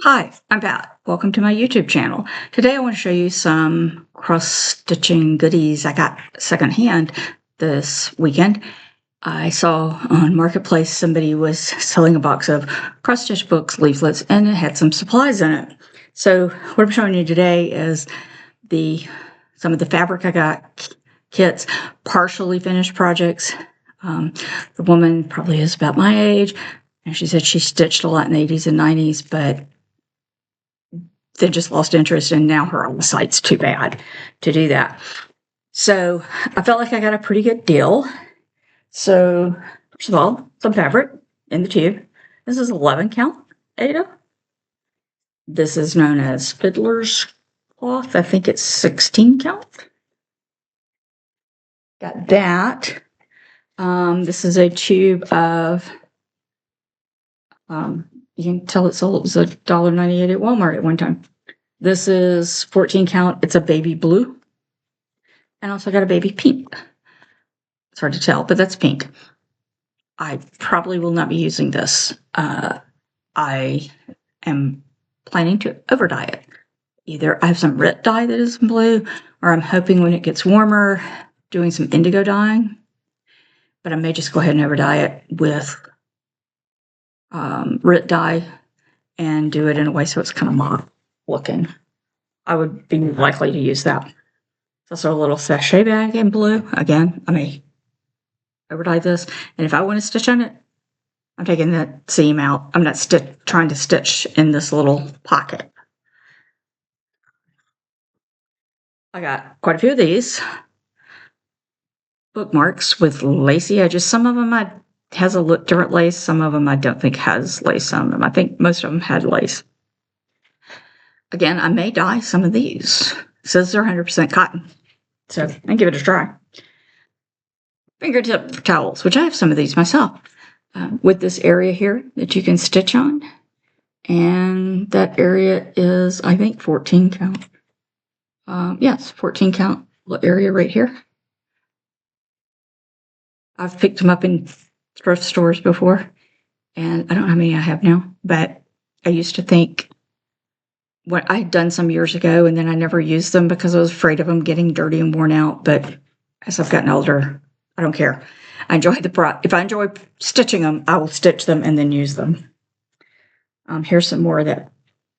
Hi, I'm Pat. Welcome to my YouTube channel. Today I want to show you some cross-stitching goodies I got secondhand this weekend. I saw on Marketplace somebody was selling a box of cross-stitch books, leaflets, and it had some supplies in it. So what I'm showing you today is some of the fabric I got, kits, partially finished projects. The woman probably is about my age, and she said she stitched a lot in the 80s and 90s, but they just lost interest, and now her eyesight's too bad to do that. So I felt like I got a pretty good deal. So first of all, some fabric in the tube. This is 11 count Ada. This is known as fiddler's cloth. I think it's 16 count. Got that. This is a tube of, you can tell it was $1.98 at Walmart at one time. This is 14 count. It's a baby blue. And also got a baby pink. It's hard to tell, but that's pink. I probably will not be using this. I am planning to over dye it. Either I have some RIT dye that is in blue, or I'm hoping when it gets warmer, doing some indigo dyeing. But I may just go ahead and over dye it with RIT dye and do it in a way so it's kind of mauve looking. I would be likely to use that. It's also a little sachet bag in blue. Again, I may over dye this, and if I want to stitch on it, I'm taking that seam out. I'm not trying to stitch in this little pocket. I got quite a few of these bookmarks with lacy edges. Some of them has a look different lace. Some of them I don't think has lace on them. I think most of them had lace. Again, I may dye some of these. It says they're 100% cotton, so I give it a try. Fingertip towels, which I have some of these myself, with this area here that you can stitch on. And that area is, I think, 14 count. Yes, 14 count area right here. I've picked them up in thrift stores before, and I don't know how many I have now, but I used to think what I had done some years ago, and then I never used them because I was afraid of them getting dirty and worn out. But as I've gotten older, I don't care. I enjoy if I enjoy stitching them, I will stitch them and then use them. Here's some more of that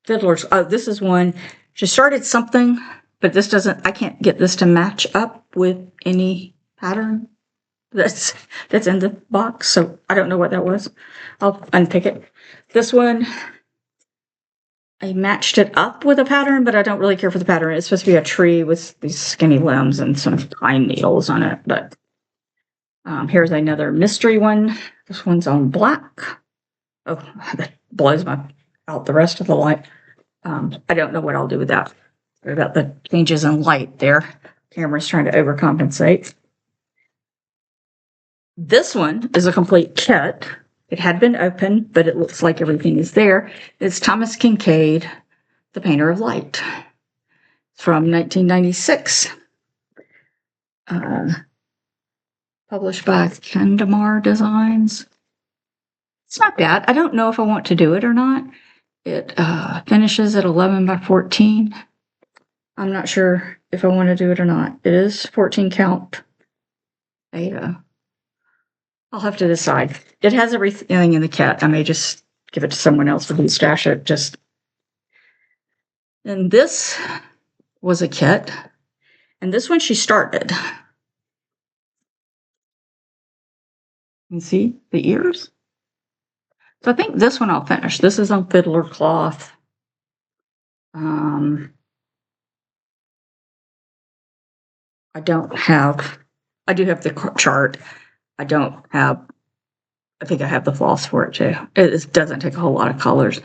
fiddler's. Oh, this is one. She started something, but this doesn't. I can't get this to match up with any pattern that's in the box, so I don't know what that was. I'll unpick it. This one, I matched it up with a pattern, but I don't really care for the pattern. It's supposed to be a tree with these skinny limbs and some pine needles on it, but here's another mystery one. This one's on black. Oh, that blows out the rest of the light. I don't know what I'll do with that. Sorry about the changes in light there. Camera's trying to overcompensate. This one is a complete kit. It had been opened, but it looks like everything is there. It's Thomas Kincaid, The Painter of Light, from 1996. Published by Kendamar Designs. It's not bad. I don't know if I want to do it or not. It finishes at 11 by 14. I'm not sure if I want to do it or not. It is 14 count Ada. I'll have to decide. It has everything in the kit. I may just give it to someone else who can stash it. And this was a kit. And this one she started. You can see the ears. So I think this one I'll finish. This is on fiddler cloth. I do have the chart. I think I have the floss for it too. It doesn't take a whole lot of colors.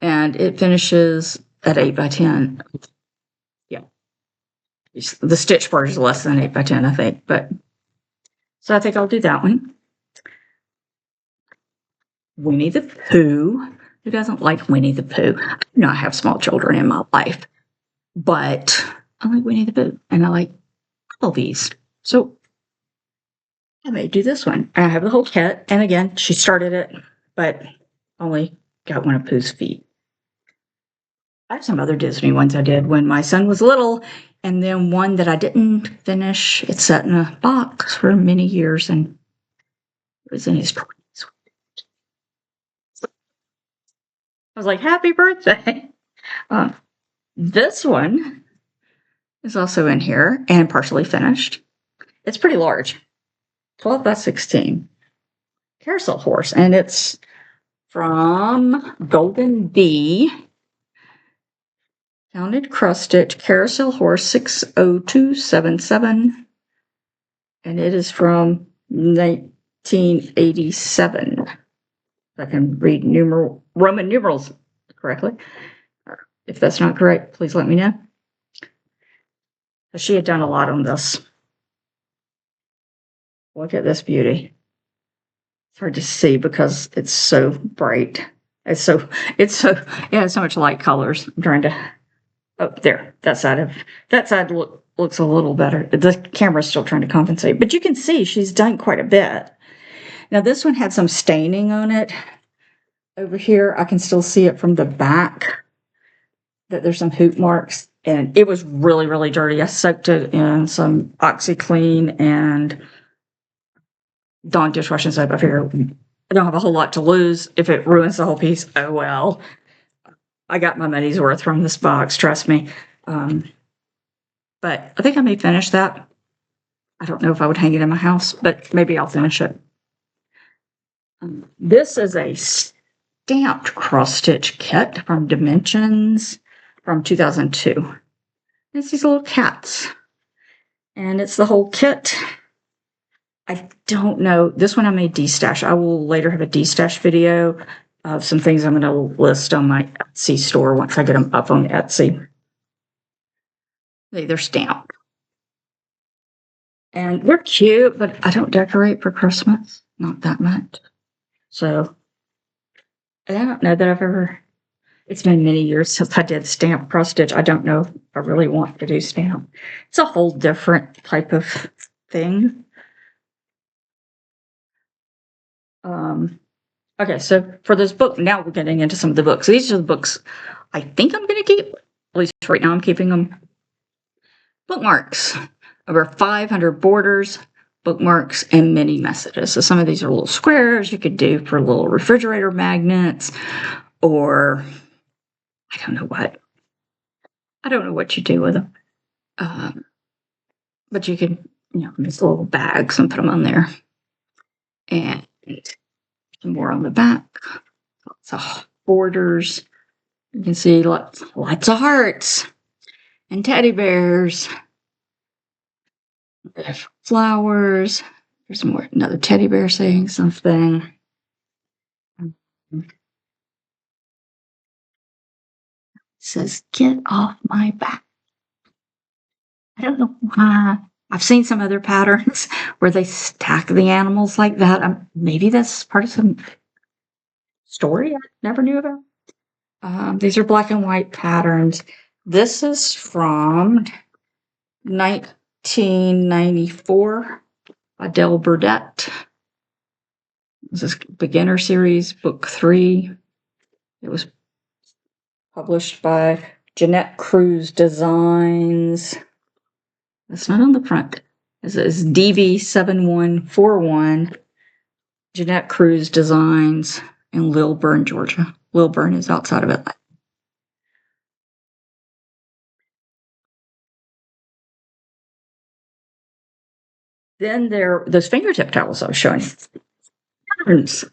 And it finishes at 8 by 10. Yeah. The stitch part is less than 8 by 10, I think. So I think I'll do that one. Winnie the Pooh. Who doesn't like Winnie the Pooh? I know I have small children in my life, but I like Winnie the Pooh, and I like all these. So I may do this one. I have the whole kit, and again, she started it, but only got one of Pooh's feet. I have some other Disney ones I did when my son was little, and then one that I didn't finish. It sat in a box for many years, and it was in his 20s. I was like, happy birthday. This one is also in here and partially finished. It's pretty large, 12 by 16. Carousel horse, and it's from Golden Bee. Pounded cross stitch carousel horse 60277. And it is from 1987. If I can read Roman numerals correctly. If that's not correct, please let me know. She had done a lot on this. Look at this beauty. It's hard to see because it's so bright. It has so much light colors. I'm trying to, oh, there, that side looks a little better. The camera's still trying to compensate, but you can see she's done quite a bit. Now this one had some staining on it. Over here, I can still see it from the back, that there's some hoop marks, and it was really, really dirty. I soaked it in some OxyClean and Dawn dishwashing soap. I figure I don't have a whole lot to lose. If it ruins the whole piece, oh well. I got my money's worth from this box, trust me. But I think I may finish that. I don't know if I would hang it in my house, but maybe I'll finish it. This is a stamped cross-stitch kit from Dimensions from 2002. It's these little cats. And it's the whole kit. I don't know. This one I made destash. I will later have a destash video of some things I'm going to list on my Etsy store once I get them up on Etsy. They're stamped. And they're cute, but I don't decorate for Christmas. Not that much. So, I don't know that I've ever... It's been many years since I did stamp cross stitch. I don't know if I really want to do stamp. It's a whole different type of thing. Okay, so for this book, now we're getting into some of the books. These are the books I think I'm going to keep. At least right now I'm keeping them. Bookmarks. Over 500 borders, bookmarks, and mini messages. So some of these are little squares you could do for little refrigerator magnets, or I don't know what. I don't know what you do with them. But you can, make little bags and put them on there. And some more on the back. Lots of borders. You can see lots of hearts and teddy bears. There's flowers. There's another teddy bear saying something. It says, "Get off my back." I don't know why. I've seen some other patterns where they stack the animals like that. Maybe that's part of some story I never knew about. These are black and white patterns. This is from 1994 by Del Burdette. This is Beginner Series, Book 3. It was published by Jeanette Cruz Designs. It's not on the front. It says DV7141, Jeanette Cruz Designs in Lilburn, Georgia. Lilburn is outside of Atlanta. Then those fingertip towels I was showing you. Patterns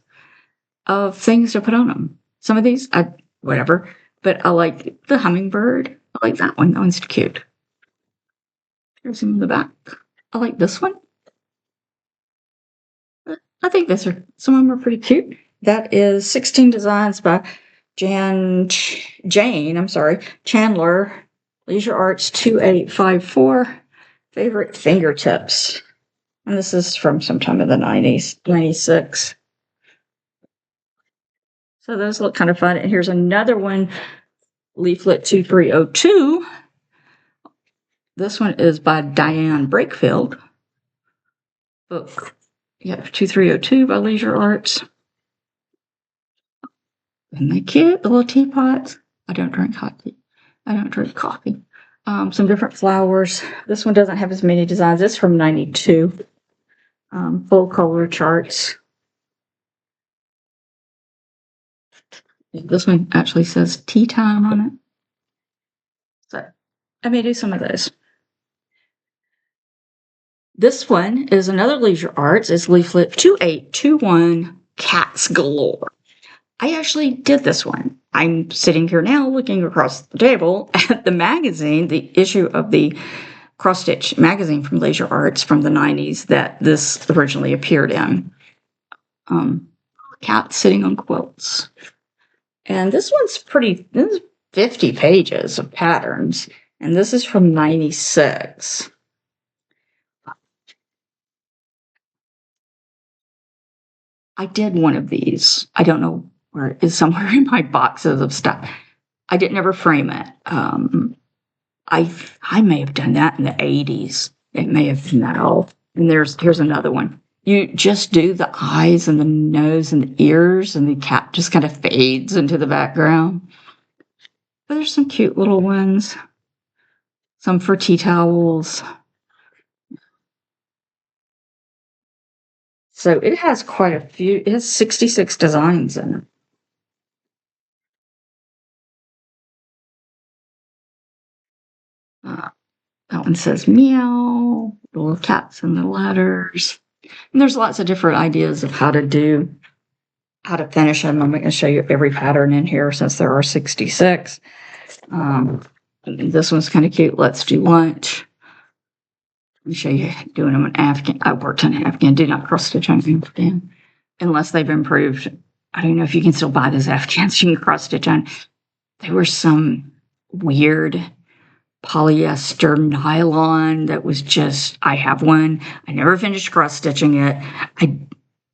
of things to put on them. Some of these, whatever, but I like the hummingbird. I like that one. That one's cute. Here's some in the back. I like this one. I think some of them are pretty cute. That is 16 Designs by Jane, Chandler, Leisure Arts 2854, Favorite Fingertips. And this is from sometime in the 90s, 96. So those look kind of fun. And here's another one, Leaflet 2302. This one is by Diane Brakefield. Book 2302 by Leisure Arts. Isn't that cute? The little teapots. I don't drink hot tea. I don't drink coffee. Some different flowers. This one doesn't have as many designs. It's from 92. Full color charts. This one actually says tea time on it. So I may do some of those. This one is another Leisure Arts. It's leaflet 2821, Cats Galore. I actually did this one. I'm sitting here now looking across the table at the magazine, the issue of the Cross Stitch magazine from Leisure Arts from the 90s that this originally appeared in. Cats sitting on quilts. And this one's this is 50 pages of patterns, and this is from 96. I did one of these. I don't know where it is, somewhere in my boxes of stuff. I didn't ever frame it. I may have done that in the 80s. It may have been that old. And here's another one. You just do the eyes and the nose and the ears, and the cat just kind of fades into the background. But there's some cute little ones. Some for tea towels. So it has quite a few. It has 66 designs in it. That one says meow, little cats and the ladders. And there's lots of different ideas of how to finish them. I'm not going to show you every pattern in here since there are 66. This one's kind of cute. Let's do lunch. Let me show you doing them in Afghan. I worked on Afghan. Do not cross stitch on Afghan unless they've improved. I don't know if you can still buy those Afghans you can cross stitch on. There were some weird polyester nylon that was just, I have one. I never finished cross stitching it. I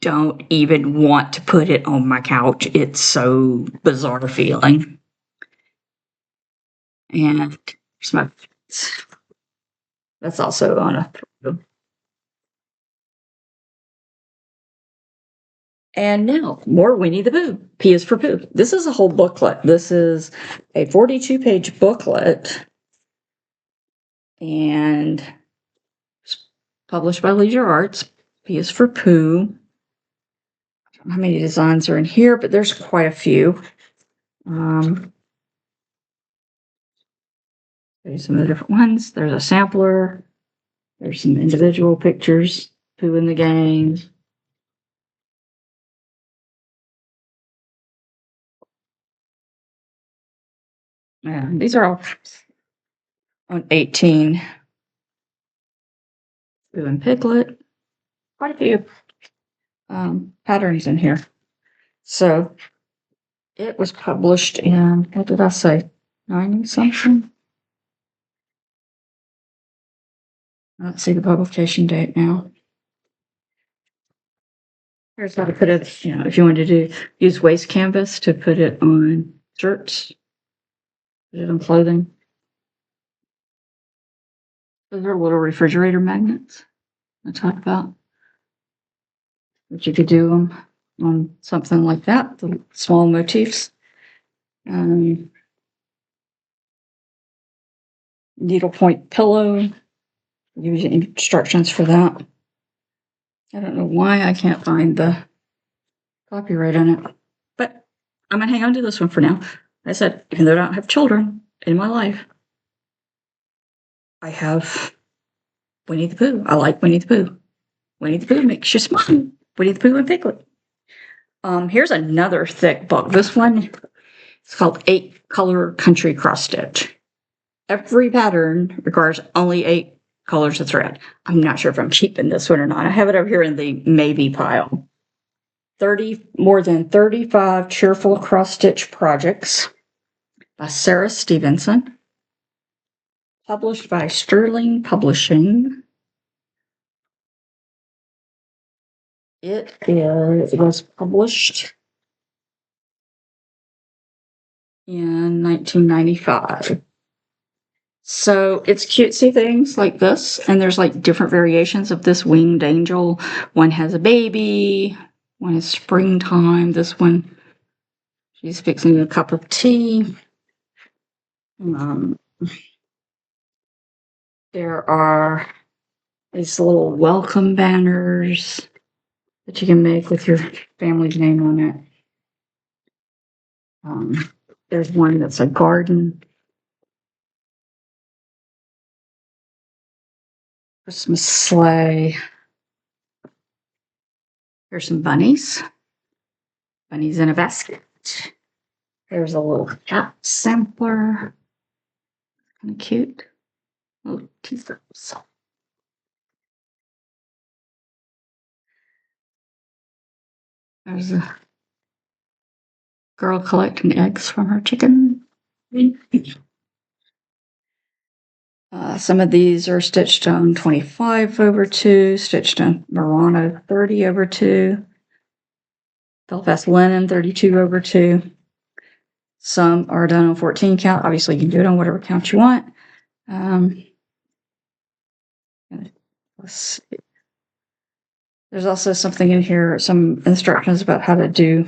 don't even want to put it on my couch. It's so bizarre feeling. And here's my, that's also on a throw. And now, more Winnie the Pooh. P is for Pooh. This is a whole booklet. This is a 42-page booklet. And it's published by Leisure Arts. P is for Pooh. I don't know how many designs are in here, but there's quite a few. There's some of the different ones. There's a sampler. There's some individual pictures. Pooh in the game. Yeah, these are all on 18. Pooh and Piglet. Quite a few patterns in here. So it was published in, what did I say, 90 something? Let's see the publication date now. Here's how to put it, if you wanted to use waste canvas to put it on shirts, put it on clothing. Those are little refrigerator magnets I talked about. But you could do them on something like that, the small motifs. Needlepoint pillow. Use instructions for that. I don't know why I can't find the copyright on it, but I'm gonna hang on to this one for now. I said, even though I don't have children in my life, I have Winnie the Pooh. I like Winnie the Pooh. Winnie the Pooh makes you smile. Winnie the Pooh and Piglet. Here's another thick book. This one is called 8-Color Country Cross Stitch. Every pattern requires only 8 colors of thread. I'm not sure if I'm keeping this one or not. I have it over here in the maybe pile. More than 35 cheerful cross stitch projects by Sarah Stevenson. Published by Sterling Publishing. It was published in 1995. So it's cutesy things like this, and there's like different variations of this winged angel. One has a baby, one is springtime. This one, she's fixing a cup of tea. Um, there are these little welcome banners that you can make with your family's name on it. There's one that's a garden. Christmas sleigh. There's some bunnies. Bunnies in a basket. There's a little cat sampler. Kind of cute. Little teasers. There's a girl collecting eggs from her chicken. Some of these are stitched on 25/2, stitched on Murano 30/2, Belfast linen 32/2. Some are done on 14 count. Obviously, you can do it on whatever count you want. Let's see. There's also something in here, some instructions about how to do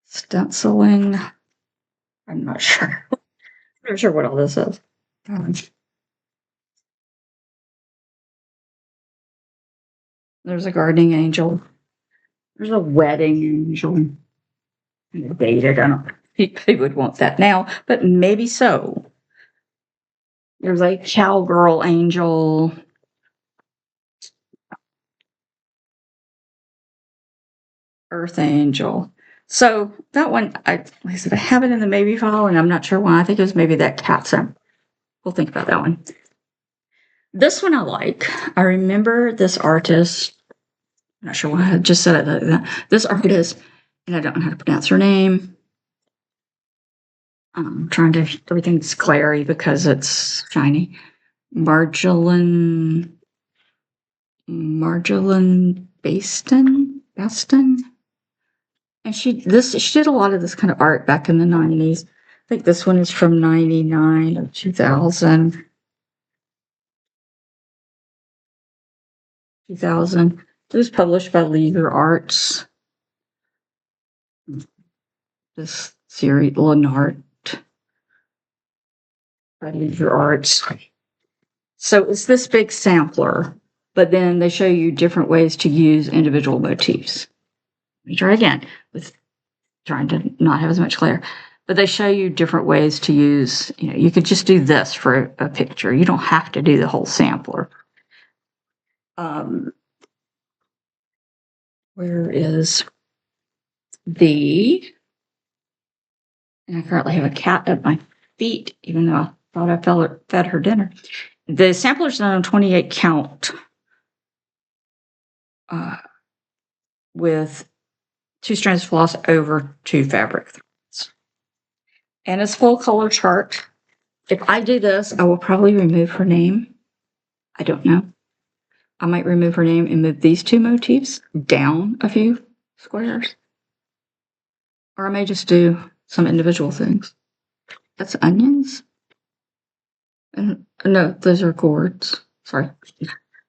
stenciling. I'm not sure. I'm not sure what all this is. There's a gardening angel. There's a wedding angel. Dated. I don't think they would want that now, but maybe so. There's a cowgirl angel. Earth angel. So that one, like I said, I have it in the maybe file, and I'm not sure why. I think it was maybe that cat sim. We'll think about that one. This one I like. I remember this artist. I'm not sure why I just said it like that. This artist, and I don't know how to pronounce her name. I'm trying to, everything's glary because it's shiny. Marjolaine Baston? And she did a lot of this kind of art back in the 90s. I think this one is from 99 or 2000. 2000. It was published by Leader Arts. This series, Lenart, by Leader Arts. So it's this big sampler, but then they show you different ways to use individual motifs. Let me try again with trying to not have as much glare. But they show you different ways to use, you could just do this for a picture. You don't have to do the whole sampler. Where is and I currently have a cat at my feet, even though I thought I fed her dinner. The sampler's done on 28 count with 2 strands of floss over 2 fabric threads. And it's full color chart. If I do this, I will probably remove her name. I don't know. I might remove her name and move these 2 motifs down a few squares. Or I may just do some individual things. That's onions. And no, those are gourds. Sorry.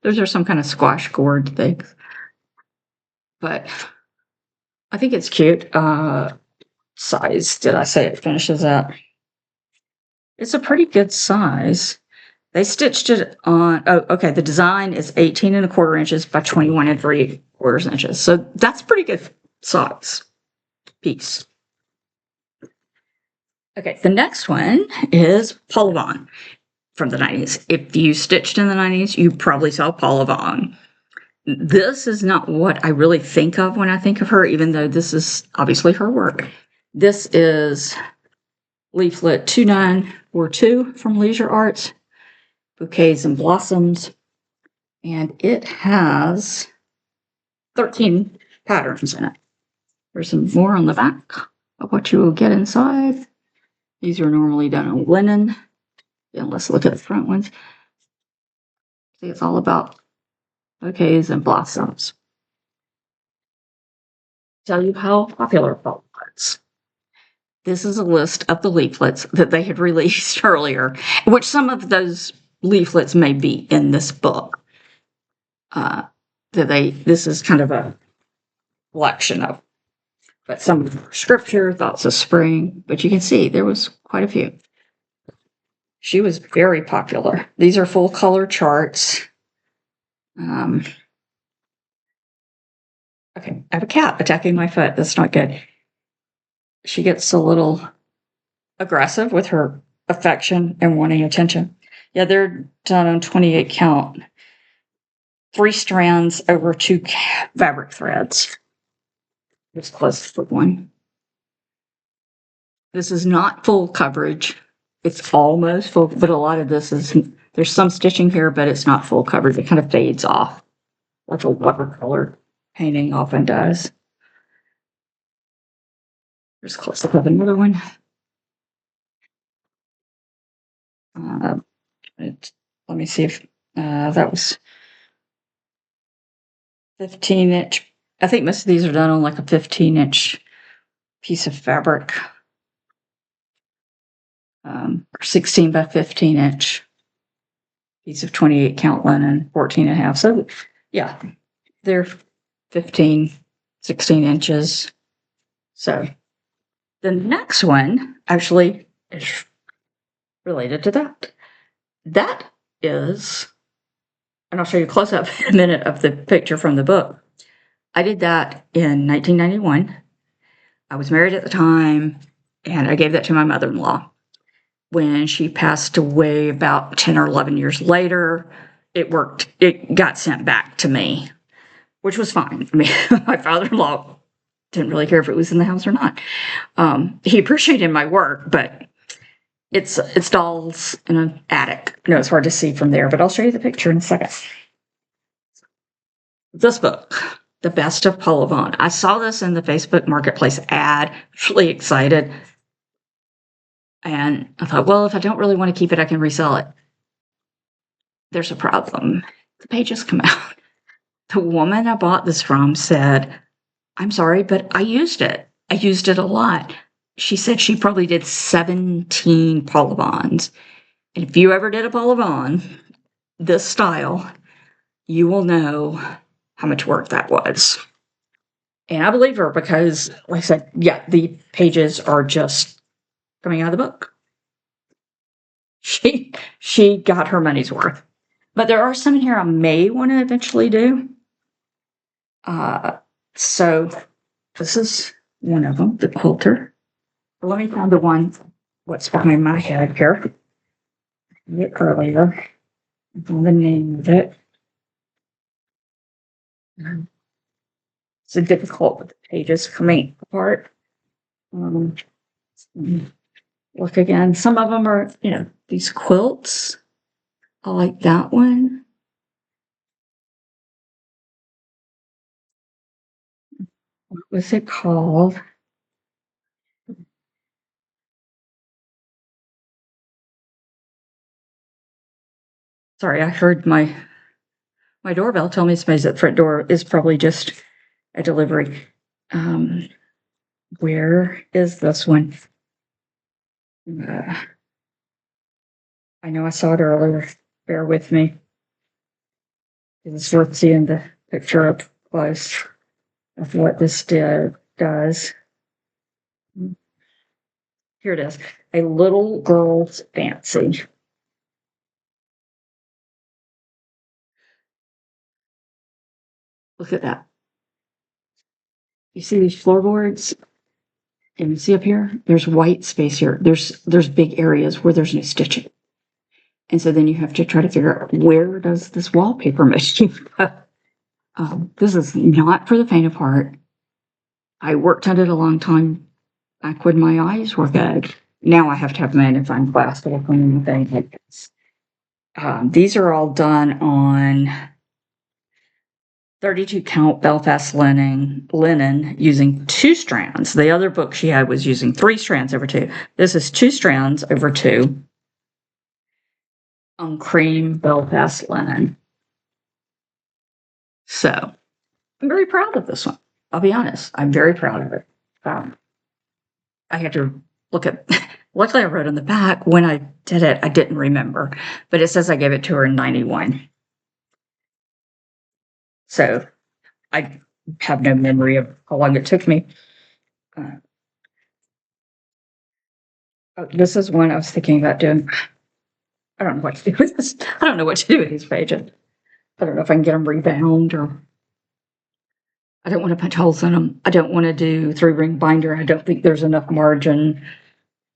Those are some kind of squash gourd things. But I think it's cute. Size, did I say it finishes at? It's a pretty good size. They stitched it on, okay, the design is 18 1/4 inches by 21 3/4 inches. So that's pretty good size piece. Okay, the next one is Paula Vaughn from the 90s. If you stitched in the 90s, you probably saw Paula Vaughn. This is not what I really think of when I think of her, even though this is obviously her work. This is leaflet 2942 from Leisure Arts, Bouquets and Blossoms, and it has 13 patterns in it. There's some more on the back of what you will get inside. These are normally done on linen. And let's look at the front ones. See, it's all about bouquets and blossoms. Tell you how popular fall was. This is a list of the leaflets that they had released earlier, which some of those leaflets may be in this book. This is kind of a collection of, but some scripture, thoughts of spring, but you can see there was quite a few. She was very popular. These are full color charts. Okay, I have a cat attacking my foot. That's not good. She gets a little aggressive with her affection and wanting attention. Yeah, they're done on 28 count. 3 strands over 2 fabric threads. It's close to one. This is not full coverage. It's almost full, but a lot of this is, there's some stitching here, but it's not full coverage. It kind of fades off like a watercolor painting often does. There's a close up of another one. Let me see if that was 15-inch. I think most of these are done on like a 15-inch piece of fabric. Or 16 by 15-inch piece of 28 count linen, 14 and a half. So yeah, they're 15, 16 inches. So the next one actually is related to that. That is, and I'll show you a close up in a minute of the picture from the book. I did that in 1991. I was married at the time, and I gave that to my mother-in-law. When she passed away about 10 or 11 years later, it worked. It got sent back to me, which was fine. I mean, my father-in-law didn't really care if it was in the house or not. He appreciated my work, but it's dolls in an attic. I know it's hard to see from there, but I'll show you the picture in a second. This book, The Best of Paul Yvonne. I saw this in the Facebook Marketplace ad, really excited. And I thought, well, if I don't really want to keep it, I can resell it. There's a problem. The pages come out. The woman I bought this from said, I'm sorry, but I used it. I used it a lot. She said she probably did 17 Paul Yvonnes. And if you ever did a Paul Yvonne, this style, you will know how much work that was. And I believe her because, like I said, yeah, the pages are just coming out of the book. She got her money's worth. But there are some in here I may want to eventually do. So this is one of them, the quilter. Let me find the one what's behind my head here. Earlier. I found the name of it. It's difficult with the pages coming apart. Look again. Some of them are, these quilts. I like that one. What was it called? Sorry, I heard my doorbell tell me somebody's at the front door. Is probably just a delivery. Where is this one? I know I saw it earlier. Bear with me. It's worth seeing the picture up close of what this does. Here it is. A Little Girl's Fancy. Look at that. You see these floorboards? And you see up here? There's white space here. There's big areas where there's no stitching. And so then you have to try to figure out, where does this wallpaper machine go? This is not for the faint of heart. I worked on it a long time back when my eyes were good. Now I have to have magnifying glass to look on the thing like this. These are all done on 32 count Belfast linen using 2 strands. The other book she had was using 3 strands over 2. This is 2 strands over 2 on cream Belfast linen. So I'm very proud of this one. I'll be honest. I'm very proud of it. I had to look at, luckily I wrote on the back when I did it, I didn't remember, but it says I gave it to her in 91. So I have no memory of how long it took me. This is one I was thinking about doing. I don't know what to do with this. I don't know what to do with these pages. I don't know if I can get them rebound, or I don't want to punch holes in them. I don't want to do 3-ring binder. I don't think there's enough margin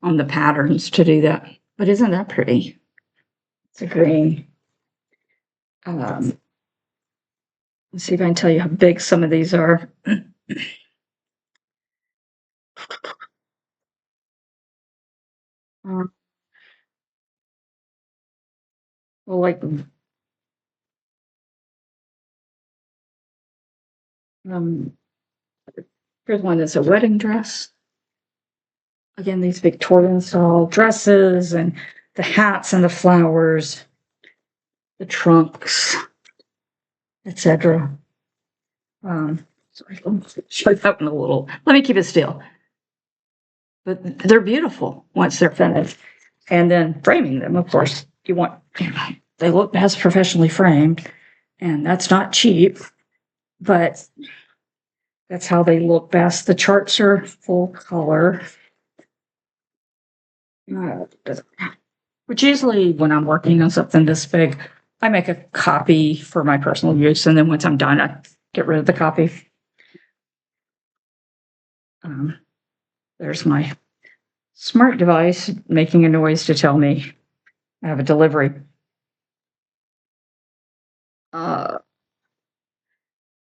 on the patterns to do that. But isn't that pretty? It's a green. Let's see if I can tell you how big some of these are. Well, like, here's one that's a wedding dress. Again, these Victorian style dresses and the hats and the flowers, the trunks, etc. Sorry, let me show that one a little. Let me keep it still. But they're beautiful once they're finished. And then framing them, of course, they look best professionally framed, and that's not cheap, but that's how they look best. The charts are full color. Which usually when I'm working on something this big, I make a copy for my personal use, and then once I'm done, I get rid of the copy. There's my smart device making a noise to tell me I have a delivery. And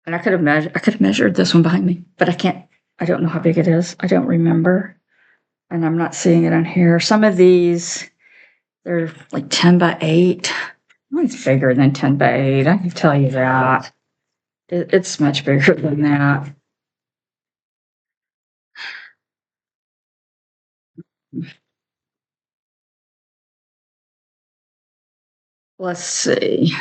I could have measured this one behind me, but I can't. I don't know how big it is. I don't remember, and I'm not seeing it on here. Some of these, they're like 10 by 8. It's bigger than 10 by 8. I can tell you that. It's much bigger than that. Let's see.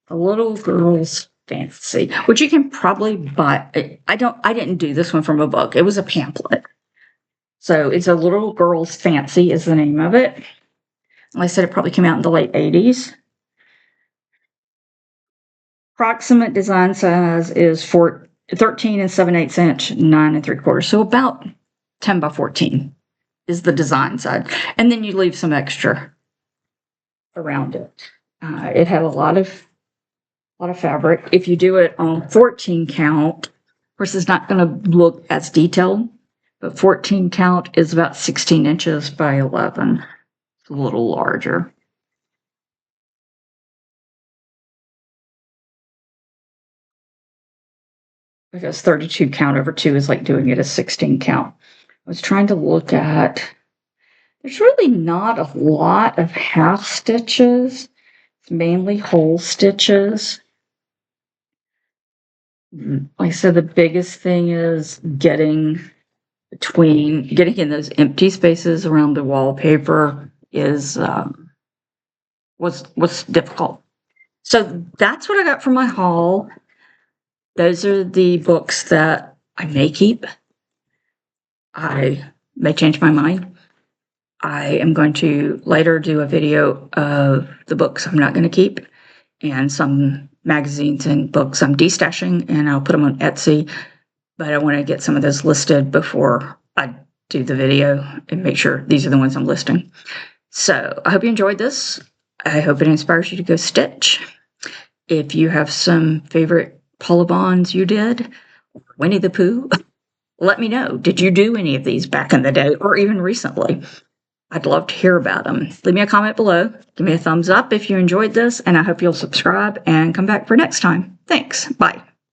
A little girl's fantasy, which you can probably buy. I didn't do this one from a book. It was a pamphlet. So it's a little girl's fancy is the name of it. Like I said, it probably came out in the late 80s. Approximate design size is 13 7/8 inch, 9 3/4. So about 10 by 14 is the design side. And then you leave some extra around it. It had a lot of fabric. If you do it on 14 count, of course, it's not going to look as detailed, but 14 count is about 16 inches by 11. It's a little larger. Because 32 count over 2 is like doing it as 16 count. I was trying to look at, there's really not a lot of half stitches. It's mainly whole stitches. Like I said, the biggest thing is getting in those empty spaces around the wallpaper is was difficult. So that's what I got from my haul. Those are the books that I may keep. I may change my mind. I am going to later do a video of the books I'm not going to keep, and some magazines and books I'm destashing, and I'll put them on Etsy. But I want to get some of those listed before I do the video and make sure these are the ones I'm listing. So I hope you enjoyed this. I hope it inspires you to go stitch. If you have some favorite Paula Bonds you did, Winnie the Pooh, let me know. Did you do any of these back in the day or even recently? I'd love to hear about them. Leave me a comment below. Give me a thumbs up if you enjoyed this, and I hope you'll subscribe and come back for next time. Thanks. Bye.